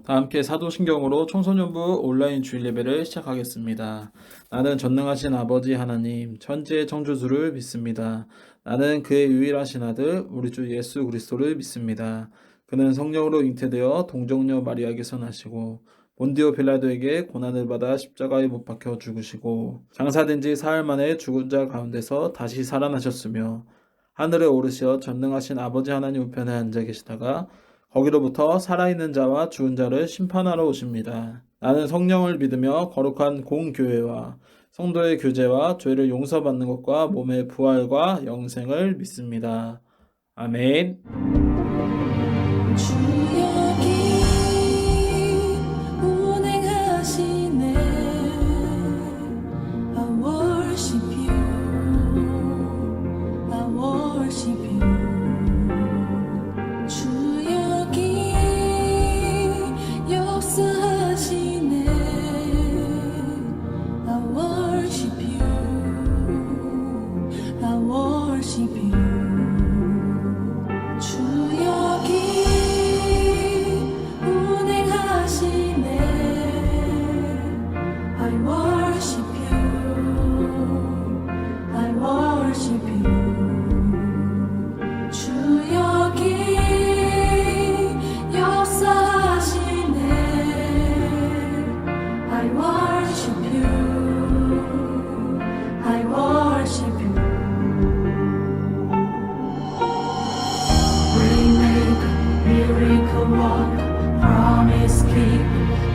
다 함께 사도신경으로 청소년부 온라인 주일 예배를 시작하겠습니다. 나는 전능하신 아버지 하나님, 천지의 창조주를 믿습니다. 나는 그의 유일하신 아들, 우리 주 예수 그리스도를 믿습니다. 그는 성령으로 잉태되어 동정녀 마리아에게서 나시고 본디오 빌라도에게 고난을 받아 십자가에 못 박혀 죽으시고 장사된 지 사흘 만에 죽은 자 가운데서 다시 살아나셨으며 하늘에 오르시어 전능하신 아버지 하나님 우편에 앉아 계시다가 거기로부터 살아있는 자와 죽은 자를 심판하러 오십니다. 나는 성령을 믿으며 거룩한 공교회와 성도의 교제와 죄를 용서받는 것과 몸의 부활과 영생을 믿습니다. 아멘. 주여기 운행하시네. I worship you. I worship you. 주여기 역사하시네. I worship you. I worship you. 주여기 운행하시네. I worship you. I worship you. 주여기 역사하시네. I worship you. I worship you. Miracle walk, promise keep,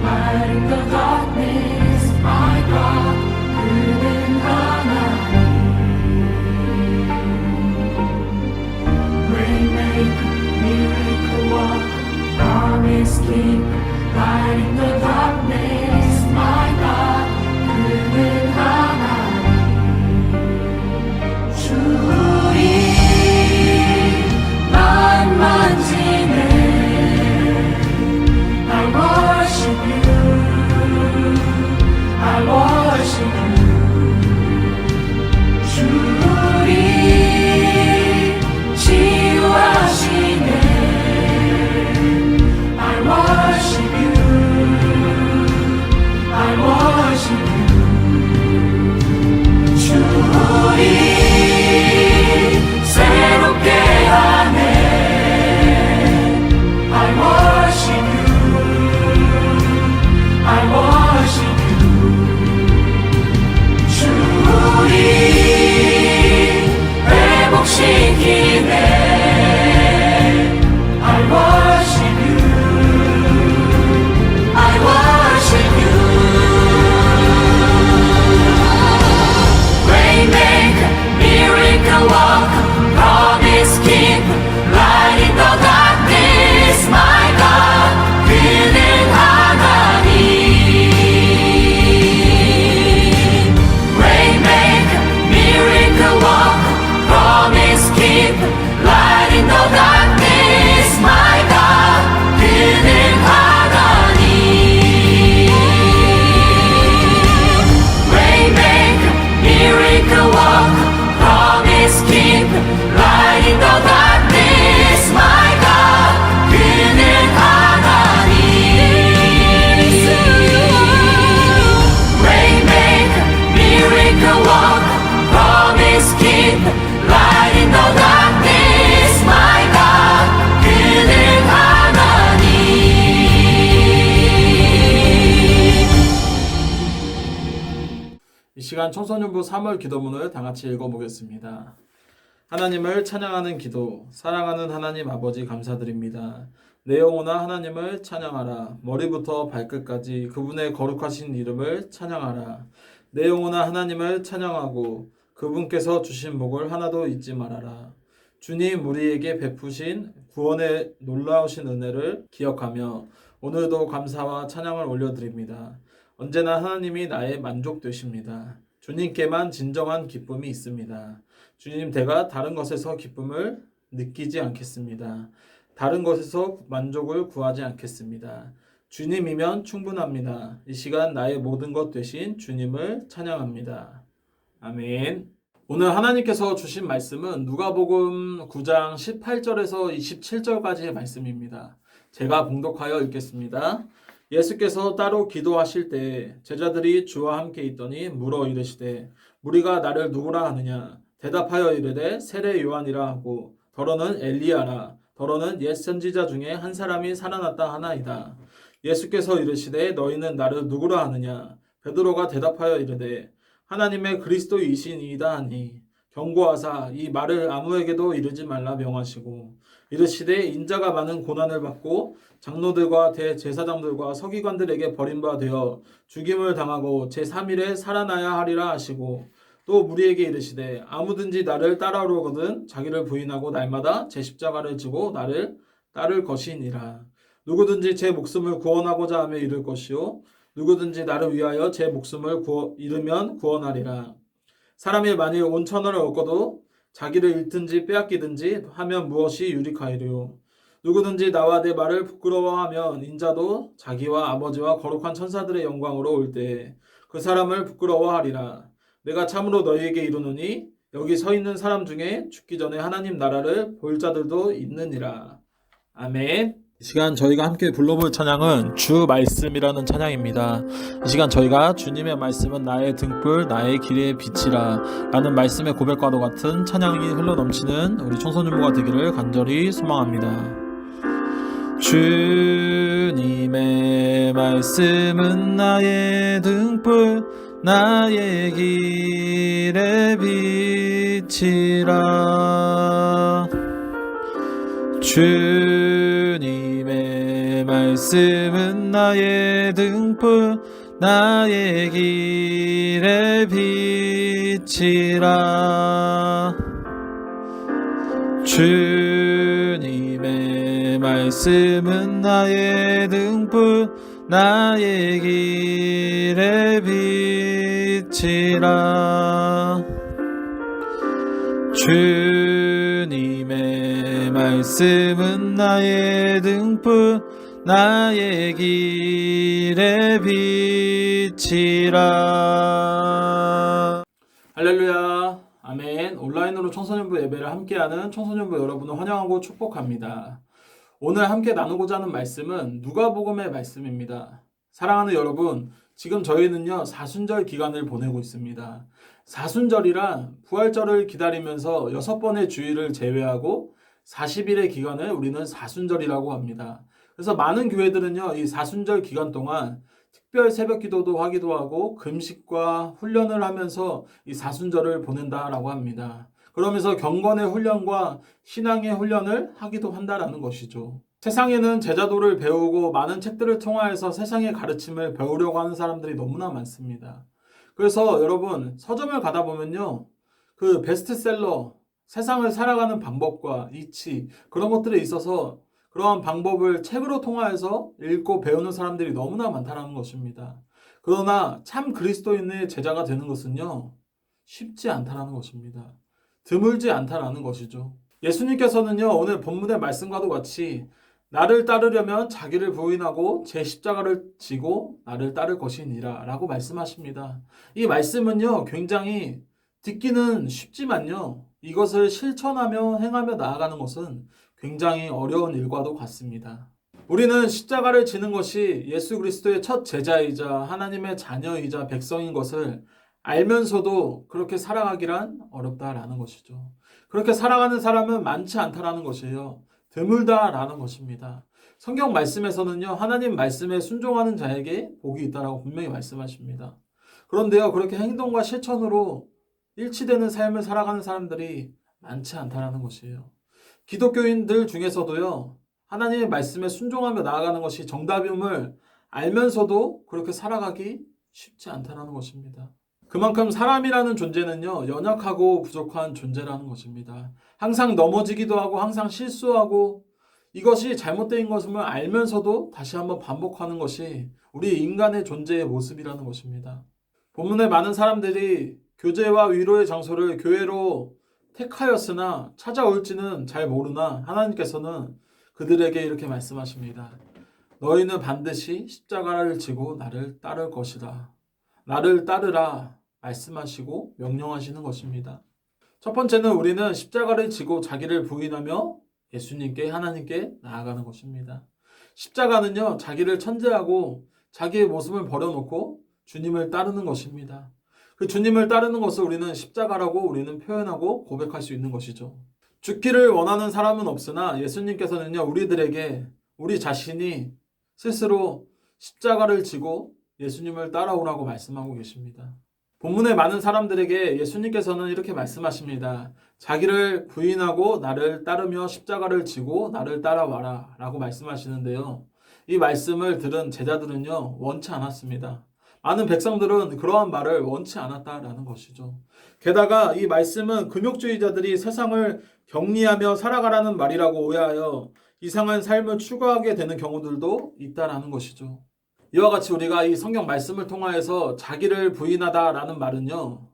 light in the darkness, my God, 그는 하나님. Waymaker, miracle walk, promise keep, light in the darkness, my God, 그는 하나님. 주의 날 만지네. I worship you. I worship you. 주의 치유하시네. I worship you. I worship you. 주의 새롭게 하네. I worship you. I worship you. 주의 회복시키네. I worship you. I worship you. Waymaker, miracle walk, promise keep, light in the darkness, my God, 그는 하나님. Waymaker, miracle walk, promise keep, light in the darkness, my God, 그는 하나님. Waymaker, miracle walk, promise keep, light in the darkness, my God, 그는 하나님. Waymaker, miracle walk, promise keep, light in the darkness, my God, 그는 하나님. 이 시간 청소년부 3월 기도문을 다 같이 읽어보겠습니다. 하나님을 찬양하는 기도, 사랑하는 하나님 아버지 감사드립니다. 내 영혼아 하나님을 찬양하라. 머리부터 발끝까지 그분의 거룩하신 이름을 찬양하라. 내 영혼아 하나님을 찬양하고 그분께서 주신 복을 하나도 잊지 말아라. 주님 우리에게 베푸신 구원의 놀라우신 은혜를 기억하며 오늘도 감사와 찬양을 올려드립니다. 언제나 하나님이 나의 만족 되십니다. 주님께만 진정한 기쁨이 있습니다. 주님, 내가 다른 것에서 기쁨을 느끼지 않겠습니다. 다른 것에서 만족을 구하지 않겠습니다. 주님이면 충분합니다. 이 시간 나의 모든 것 되신 주님을 찬양합니다. 아멘. 오늘 하나님께서 주신 말씀은 누가복음 9장 18절에서 27절까지의 말씀입니다. 제가 봉독하여 읽겠습니다. 예수께서 따로 기도하실 때 제자들이 주와 함께 있더니 물어 이르시되 무리가 나를 누구라 하느냐? 대답하여 이르되 세례 요한이라 하고 더러는 엘리야라 더러는 옛 선지자 중에 한 사람이 살아났다 하나이다. 예수께서 이르시되 너희는 나를 누구라 하느냐? 베드로가 대답하여 이르되 하나님의 그리스도이시니이다 하니 경고하사 이 말을 아무에게도 이르지 말라 명하시고 이르시되 인자가 많은 고난을 받고 장로들과 대제사장들과 서기관들에게 버림바 되어 죽임을 당하고 제3일에 살아나야 하리라 하시고 또 무리에게 이르시되 아무든지 나를 따라오거든 자기를 부인하고 날마다 제 십자가를 지고 나를 따를 것이니라. 누구든지 제 목숨을 구원하고자 하며 잃을 것이요 누구든지 나를 위하여 제 목숨을 잃으면 구원하리라. 사람이 만일 온 천하를 얻고도 자기를 잃든지 빼앗기든지 하면 무엇이 유익하리요? 누구든지 나와 내 말을 부끄러워하면 인자도 자기와 아버지와 거룩한 천사들의 영광으로 올 때에 그 사람을 부끄러워하리라. 내가 참으로 너희에게 이르노니 여기 서 있는 사람 중에 죽기 전에 하나님 나라를 볼 자들도 있느니라. 아멘. 이 시간 저희가 함께 불러볼 찬양은 주 말씀이라는 찬양입니다. 이 시간 저희가 주님의 말씀은 나의 등불 나의 길의 빛이라 라는 말씀의 고백과도 같은 찬양이 흘러넘치는 우리 청소년부가 되기를 간절히 소망합니다. 주님의 말씀은 나의 등불 나의 길의 빛이라. 주님의 말씀은 나의 등불 나의 길의 빛이라. 주님의 말씀은 나의 등불 나의 길의 빛이라. 주님의 말씀은 나의 등불 나의 길의 빛이라. 할렐루야. 아멘. 온라인으로 청소년부 예배를 함께하는 청소년부 여러분을 환영하고 축복합니다. 오늘 함께 나누고자 하는 말씀은 누가복음의 말씀입니다. 사랑하는 여러분, 지금 저희는요 사순절 기간을 보내고 있습니다. 사순절이란 부활절을 기다리면서 6번의 주일을 제외하고 40일의 기간을 우리는 사순절이라고 합니다. 그래서 많은 교회들은요 이 사순절 기간 동안 특별 새벽 기도도 하기도 하고 금식과 훈련을 하면서 이 사순절을 보낸다라고 합니다. 그러면서 경건의 훈련과 신앙의 훈련을 하기도 한다라는 것이죠. 세상에는 제자도를 배우고 많은 책들을 통하여서 세상의 가르침을 배우려고 하는 사람들이 너무나 많습니다. 그래서 여러분 서점을 가다 보면요 그 베스트셀러 세상을 살아가는 방법과 이치 그런 것들에 있어서 그러한 방법을 책으로 통하여서 읽고 배우는 사람들이 너무나 많다는 것입니다. 그러나 참 그리스도인의 제자가 되는 것은요 쉽지 않다는 것입니다. 드물지 않다라는 것이죠. 예수님께서는요 오늘 본문의 말씀과도 같이 나를 따르려면 자기를 부인하고 제 십자가를 지고 나를 따를 것이니라 라고 말씀하십니다. 이 말씀은요 굉장히 듣기는 쉽지만요 이것을 실천하며 행하며 나아가는 것은 굉장히 어려운 일과도 같습니다. 우리는 십자가를 지는 것이 예수 그리스도의 첫 제자이자 하나님의 자녀이자 백성인 것을 알면서도 그렇게 살아가기란 어렵다라는 것이죠. 그렇게 살아가는 사람은 많지 않다라는 것이에요. 드물다라는 것입니다. 성경 말씀에서는요 하나님 말씀에 순종하는 자에게 복이 있다라고 분명히 말씀하십니다. 그런데요 그렇게 행동과 실천으로 일치되는 삶을 살아가는 사람들이 많지 않다라는 것이에요. 기독교인들 중에서도요 하나님의 말씀에 순종하며 나아가는 것이 정답임을 알면서도 그렇게 살아가기 쉽지 않다라는 것입니다. 그만큼 사람이라는 존재는요 연약하고 부족한 존재라는 것입니다. 항상 넘어지기도 하고 항상 실수하고 이것이 잘못된 것임을 알면서도 다시 한번 반복하는 것이 우리 인간의 존재의 모습이라는 것입니다. 본문에 많은 사람들이 교제와 위로의 장소를 교회로 택하였으나 찾아올지는 잘 모르나 하나님께서는 그들에게 이렇게 말씀하십니다. 너희는 반드시 십자가를 지고 나를 따를 것이다. 나를 따르라 말씀하시고 명령하시는 것입니다. 첫 번째는 우리는 십자가를 지고 자기를 부인하며 예수님께 하나님께 나아가는 것입니다. 십자가는요, 자기를 천대하고 자기의 모습을 버려놓고 주님을 따르는 것입니다. 그 주님을 따르는 것을 우리는 십자가라고 우리는 표현하고 고백할 수 있는 것이죠. 죽기를 원하는 사람은 없으나 예수님께서는요, 우리들에게 우리 자신이 스스로 십자가를 지고 예수님을 따라오라고 말씀하고 계십니다. 본문에 많은 사람들에게 예수님께서는 이렇게 말씀하십니다. 자기를 부인하고 나를 따르며 십자가를 지고 나를 따라와라 라고 말씀하시는데요. 이 말씀을 들은 제자들은요, 원치 않았습니다. 많은 백성들은 그러한 말을 원치 않았다라는 것이죠. 게다가 이 말씀은 금욕주의자들이 세상을 격리하며 살아가라는 말이라고 오해하여 이상한 삶을 추구하게 되는 경우들도 있다라는 것이죠. 이와 같이 우리가 이 성경 말씀을 통하여서 자기를 부인하다라는 말은요,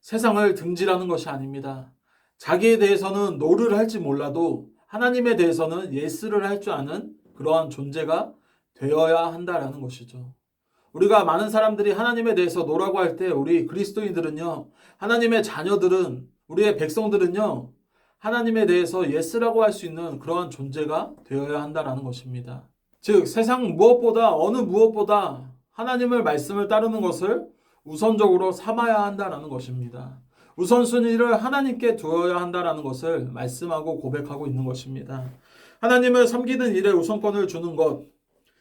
세상을 등지라는 것이 아닙니다. 자기에 대해서는 노를 할지 몰라도 하나님에 대해서는 예스를 할 줄 아는 그러한 존재가 되어야 한다라는 것이죠. 우리가 많은 사람들이 하나님에 대해서 노라고 할 때 우리 그리스도인들은요, 하나님의 자녀들은, 우리의 백성들은요, 하나님에 대해서 예스라고 할 수 있는 그러한 존재가 되어야 한다라는 것입니다. 즉 세상 무엇보다 어느 무엇보다 하나님의 말씀을 따르는 것을 우선적으로 삼아야 한다라는 것입니다. 우선순위를 하나님께 두어야 한다라는 것을 말씀하고 고백하고 있는 것입니다. 하나님을 섬기는 일에 우선권을 주는 것,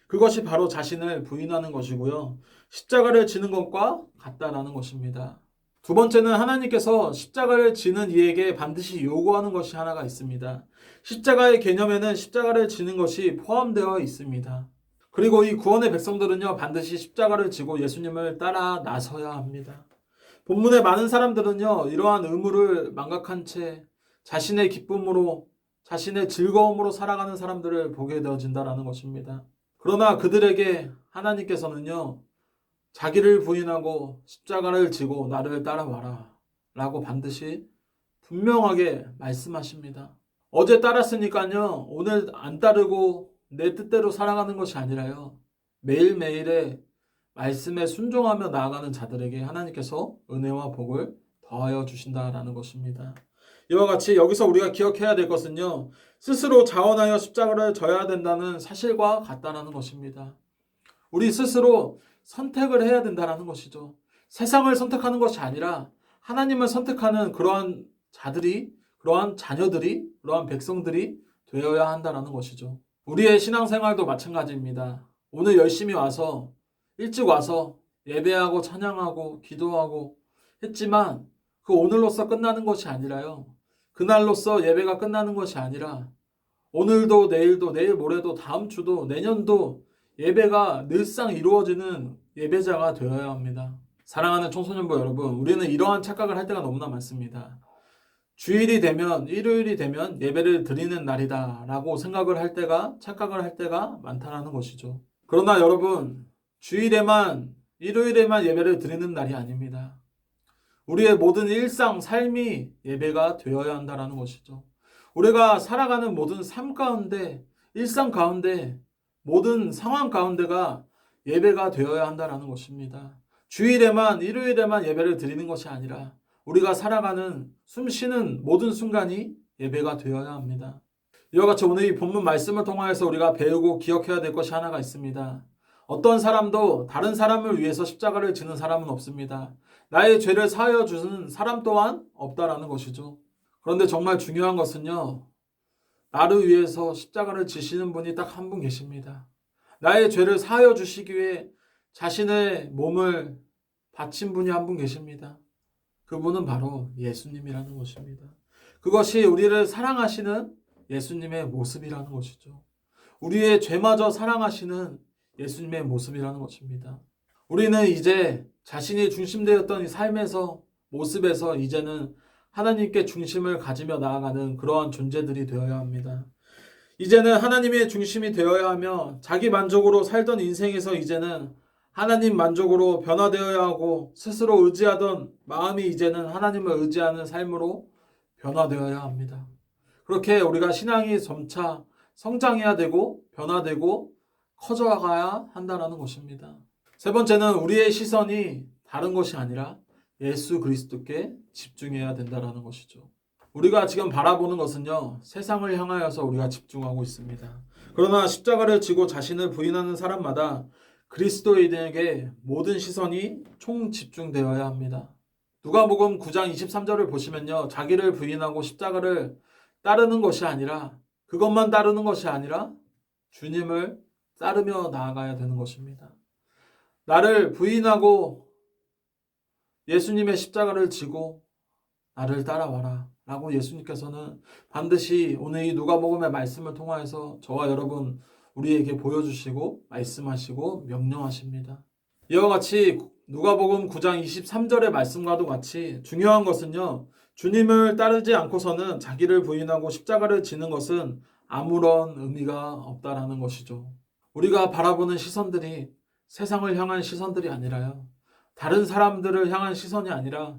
그것이 바로 자신을 부인하는 것이고요. 십자가를 지는 것과 같다라는 것입니다. 두 번째는 하나님께서 십자가를 지는 이에게 반드시 요구하는 것이 하나가 있습니다. 십자가의 개념에는 십자가를 지는 것이 포함되어 있습니다. 그리고 이 구원의 백성들은요, 반드시 십자가를 지고 예수님을 따라 나서야 합니다. 본문의 많은 사람들은요, 이러한 의무를 망각한 채 자신의 기쁨으로, 자신의 즐거움으로 살아가는 사람들을 보게 되어진다라는 것입니다. 그러나 그들에게 하나님께서는요, 자기를 부인하고 십자가를 지고 나를 따라와라 라고 반드시 분명하게 말씀하십니다. 어제 따랐으니까요, 오늘 안 따르고 내 뜻대로 살아가는 것이 아니라요, 매일매일의 말씀에 순종하며 나아가는 자들에게 하나님께서 은혜와 복을 더하여 주신다라는 것입니다. 이와 같이 여기서 우리가 기억해야 될 것은요, 스스로 자원하여 십자가를 져야 된다는 사실과 같다라는 것입니다. 우리 스스로 선택을 해야 된다는 것이죠. 세상을 선택하는 것이 아니라 하나님을 선택하는 그러한 자들이, 그러한 자녀들이, 그러한 백성들이 되어야 한다는 것이죠. 우리의 신앙생활도 마찬가지입니다. 오늘 열심히 와서, 일찍 와서 예배하고 찬양하고 기도하고 했지만 그 오늘로써 끝나는 것이 아니라요, 그날로써 예배가 끝나는 것이 아니라 오늘도 내일도 내일 모레도 다음 주도 내년도 예배가 늘상 이루어지는 예배자가 되어야 합니다. 사랑하는 청소년부 여러분, 우리는 이러한 착각을 할 때가 너무나 많습니다. 주일이 되면, 일요일이 되면 예배를 드리는 날이다 라고 생각을 할 때가, 착각을 할 때가 많다는 것이죠. 그러나 여러분, 주일에만, 일요일에만 예배를 드리는 날이 아닙니다. 우리의 모든 일상, 삶이 예배가 되어야 한다는 것이죠. 우리가 살아가는 모든 삶 가운데, 일상 가운데, 모든 상황 가운데가 예배가 되어야 한다는 것입니다. 주일에만, 일요일에만 예배를 드리는 것이 아니라 우리가 살아가는 숨 쉬는 모든 순간이 예배가 되어야 합니다. 이와 같이 오늘 이 본문 말씀을 통하여서 우리가 배우고 기억해야 될 것이 하나가 있습니다. 어떤 사람도 다른 사람을 위해서 십자가를 지는 사람은 없습니다. 나의 죄를 사하여 주는 사람 또한 없다라는 것이죠. 그런데 정말 중요한 것은요, 나를 위해서 십자가를 지시는 분이 딱 한 분 계십니다. 나의 죄를 사하여 주시기 위해 자신의 몸을 바친 분이 한 분 계십니다. 그분은 바로 예수님이라는 것입니다. 그것이 우리를 사랑하시는 예수님의 모습이라는 것이죠. 우리의 죄마저 사랑하시는 예수님의 모습이라는 것입니다. 우리는 이제 자신이 중심되었던 이 삶에서, 모습에서 이제는 하나님께 중심을 가지며 나아가는 그러한 존재들이 되어야 합니다. 이제는 하나님의 중심이 되어야 하며 자기 만족으로 살던 인생에서 이제는 하나님 만족으로 변화되어야 하고 스스로 의지하던 마음이 이제는 하나님을 의지하는 삶으로 변화되어야 합니다. 그렇게 우리가 신앙이 점차 성장해야 되고 변화되고 커져가야 한다는 것입니다. 세 번째는 우리의 시선이 다른 것이 아니라 예수 그리스도께 집중해야 된다는 것이죠. 우리가 지금 바라보는 것은요, 세상을 향하여서 우리가 집중하고 있습니다. 그러나 십자가를 지고 자신을 부인하는 사람마다 그리스도인에게 모든 시선이 총 집중되어야 합니다. 누가복음 9장 23절을 보시면요, 자기를 부인하고 십자가를 따르는 것이 아니라, 그것만 따르는 것이 아니라 주님을 따르며 나아가야 되는 것입니다. 나를 부인하고 예수님의 십자가를 지고 나를 따라와라 라고 예수님께서는 반드시 오늘 이 누가복음의 말씀을 통하여서 저와 여러분 우리에게 보여주시고 말씀하시고 명령하십니다. 이와 같이 누가복음 9장 23절의 말씀과도 같이 중요한 것은요, 주님을 따르지 않고서는 자기를 부인하고 십자가를 지는 것은 아무런 의미가 없다라는 것이죠. 우리가 바라보는 시선들이 세상을 향한 시선들이 아니라요, 다른 사람들을 향한 시선이 아니라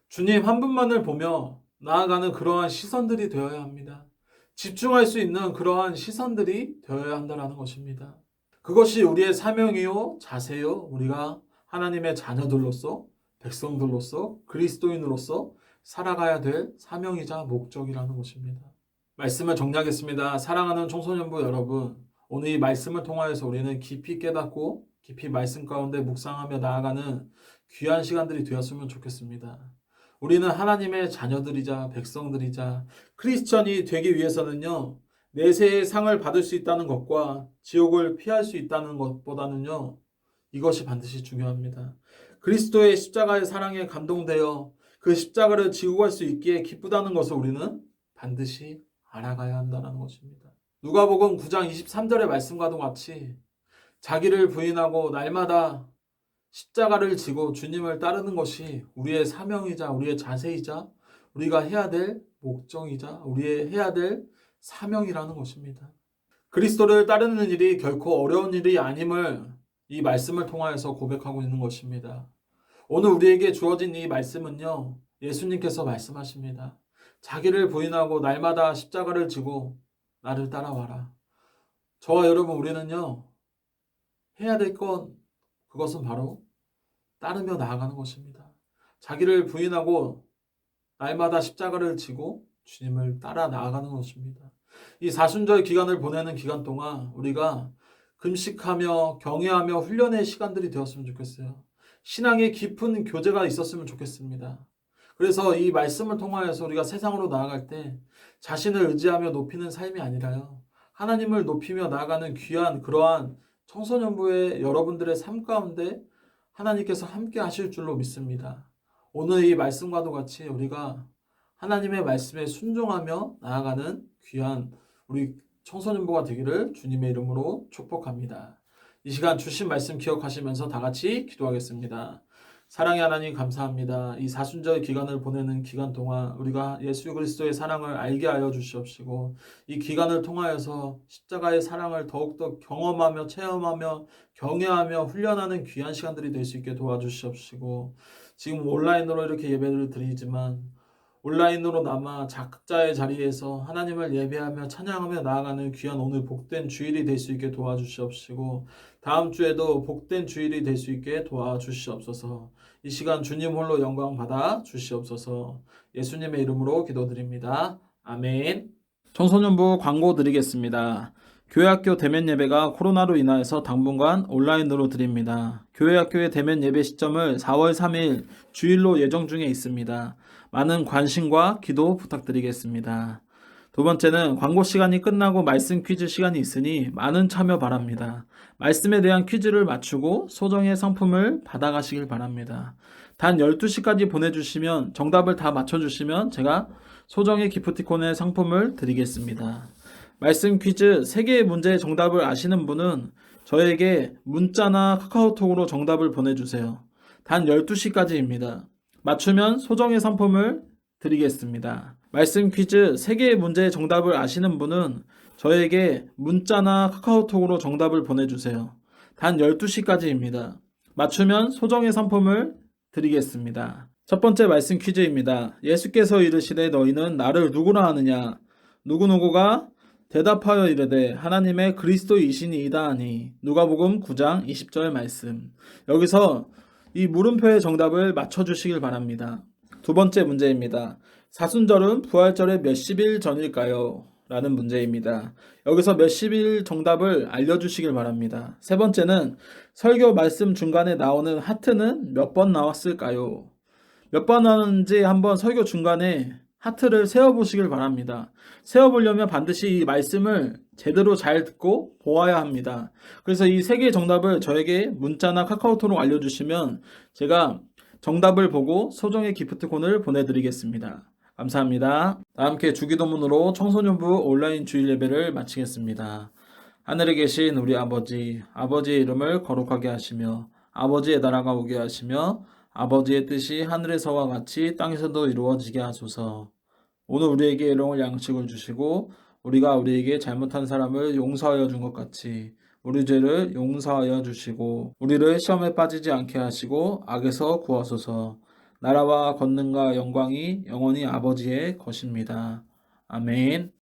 주님 한 분만을 보며 나아가는 그러한 시선들이 되어야 합니다. 집중할 수 있는 그러한 시선들이 되어야 한다는 것입니다. 그것이 우리의 사명이요, 자세요, 우리가 하나님의 자녀들로서, 백성들로서, 그리스도인으로서 살아가야 될 사명이자 목적이라는 것입니다. 말씀을 정리하겠습니다. 사랑하는 청소년부 여러분, 오늘 이 말씀을 통하여서 우리는 깊이 깨닫고 깊이 말씀 가운데 묵상하며 나아가는 귀한 시간들이 되었으면 좋겠습니다. 우리는 하나님의 자녀들이자 백성들이자 크리스천이 되기 위해서는요, 내세의 상을 받을 수 있다는 것과 지옥을 피할 수 있다는 것보다는요, 이것이 반드시 중요합니다. 그리스도의 십자가의 사랑에 감동되어 그 십자가를 지고 갈 수 있기에 기쁘다는 것을 우리는 반드시 알아가야 한다는 것입니다. 누가복음 9장 23절의 말씀과도 같이 자기를 부인하고 날마다 십자가를 지고 주님을 따르는 것이 우리의 사명이자 우리의 자세이자 우리가 해야 될 목적이자 우리의 해야 될 사명이라는 것입니다. 그리스도를 따르는 일이 결코 어려운 일이 아님을 이 말씀을 통하여서 고백하고 있는 것입니다. 오늘 우리에게 주어진 이 말씀은요, 예수님께서 말씀하십니다. 자기를 부인하고 날마다 십자가를 지고 나를 따라와라. 저와 여러분, 우리는요, 해야 될 건 그것은 바로 따르며 나아가는 것입니다. 자기를 부인하고 날마다 십자가를 지고 주님을 따라 나아가는 것입니다. 이 사순절 기간을 보내는 기간 동안 우리가 금식하며 경외하며 훈련의 시간들이 되었으면 좋겠어요. 신앙의 깊은 교제가 있었으면 좋겠습니다. 그래서 이 말씀을 통하여서 우리가 세상으로 나아갈 때 자신을 의지하며 높이는 삶이 아니라요, 하나님을 높이며 나아가는 귀한 그러한 청소년부의 여러분들의 삶 가운데 하나님께서 함께 하실 줄로 믿습니다. 오늘 이 말씀과도 같이 우리가 하나님의 말씀에 순종하며 나아가는 귀한 우리 청소년부가 되기를 주님의 이름으로 축복합니다. 이 시간 주신 말씀 기억하시면서 다 같이 기도하겠습니다. 사랑의 하나님 감사합니다. 이 사순절 기간을 보내는 기간 동안 우리가 예수 그리스도의 사랑을 알게 하여 주시옵시고 이 기간을 통하여서 십자가의 사랑을 더욱더 경험하며 체험하며 경외하며 훈련하는 귀한 시간들이 될 수 있게 도와주시옵시고 지금 온라인으로 이렇게 예배를 드리지만 온라인으로 남아 각자의 자리에서 하나님을 예배하며 찬양하며 나아가는 귀한 오늘 복된 주일이 될 수 있게 도와주시옵시고 다음 주에도 복된 주일이 될 수 있게 도와주시옵소서. 이 시간 주님 홀로 영광 받아 주시옵소서. 예수님의 이름으로 기도드립니다. 아멘. 청소년부 광고 드리겠습니다. 교회학교 대면 예배가 코로나로 인하여서 당분간 온라인으로 드립니다. 교회학교의 대면 예배 시점을 4월 3일 주일로 예정 중에 있습니다. 많은 관심과 기도 부탁드리겠습니다. 두 번째는 광고 시간이 끝나고 말씀 퀴즈 시간이 있으니 많은 참여 바랍니다. 말씀에 대한 퀴즈를 맞추고 소정의 상품을 받아가시길 바랍니다. 단 12시까지 보내주시면 정답을 다 맞춰주시면 제가 소정의 기프티콘의 상품을 드리겠습니다. 말씀 퀴즈 3개의 문제의 정답을 아시는 분은 저에게 문자나 카카오톡으로 정답을 보내주세요. 단 12시까지입니다. 맞추면 소정의 상품을 드리겠습니다. 말씀 퀴즈 3개의 문제의 정답을 아시는 분은 저에게 문자나 카카오톡으로 정답을 보내주세요. 단 12시까지입니다. 맞추면 소정의 상품을 드리겠습니다. 첫 번째 말씀 퀴즈입니다. 예수께서 이르시되 너희는 나를 누구라 하느냐? 누구누구가 대답하여 이르되 하나님의 그리스도이시니이다 하니. 누가복음 9장 20절 말씀. 여기서 이 물음표의 정답을 맞춰주시길 바랍니다. 두 번째 문제입니다. 사순절은 부활절의 몇십일 전일까요? 라는 문제입니다. 여기서 몇십일 정답을 알려주시길 바랍니다. 세 번째는 설교 말씀 중간에 나오는 하트는 몇 번 나왔을까요? 몇 번 나왔는지 한번 설교 중간에 하트를 세어보시길 바랍니다. 세어보려면 반드시 이 말씀을 제대로 잘 듣고 보아야 합니다. 그래서 이 세 개의 정답을 저에게 문자나 카카오톡으로 알려주시면 제가 정답을 보고 소정의 기프트콘을 보내드리겠습니다. 감사합니다. 다 함께 주기도문으로 청소년부 온라인 주일 예배를 마치겠습니다. 하늘에 계신 우리 아버지, 아버지의 이름을 거룩하게 하시며 아버지의 나라가 오게 하시며 아버지의 뜻이 하늘에서와 같이 땅에서도 이루어지게 하소서. 오늘 우리에게 일용할 양식을 주시고 우리가 우리에게 잘못한 사람을 용서하여 준 것 같이 우리 죄를 용서하여 주시고 우리를 시험에 빠지지 않게 하시고 악에서 구하소서. 나라와 권능과 영광이 영원히 아버지의 것입니다. 아멘.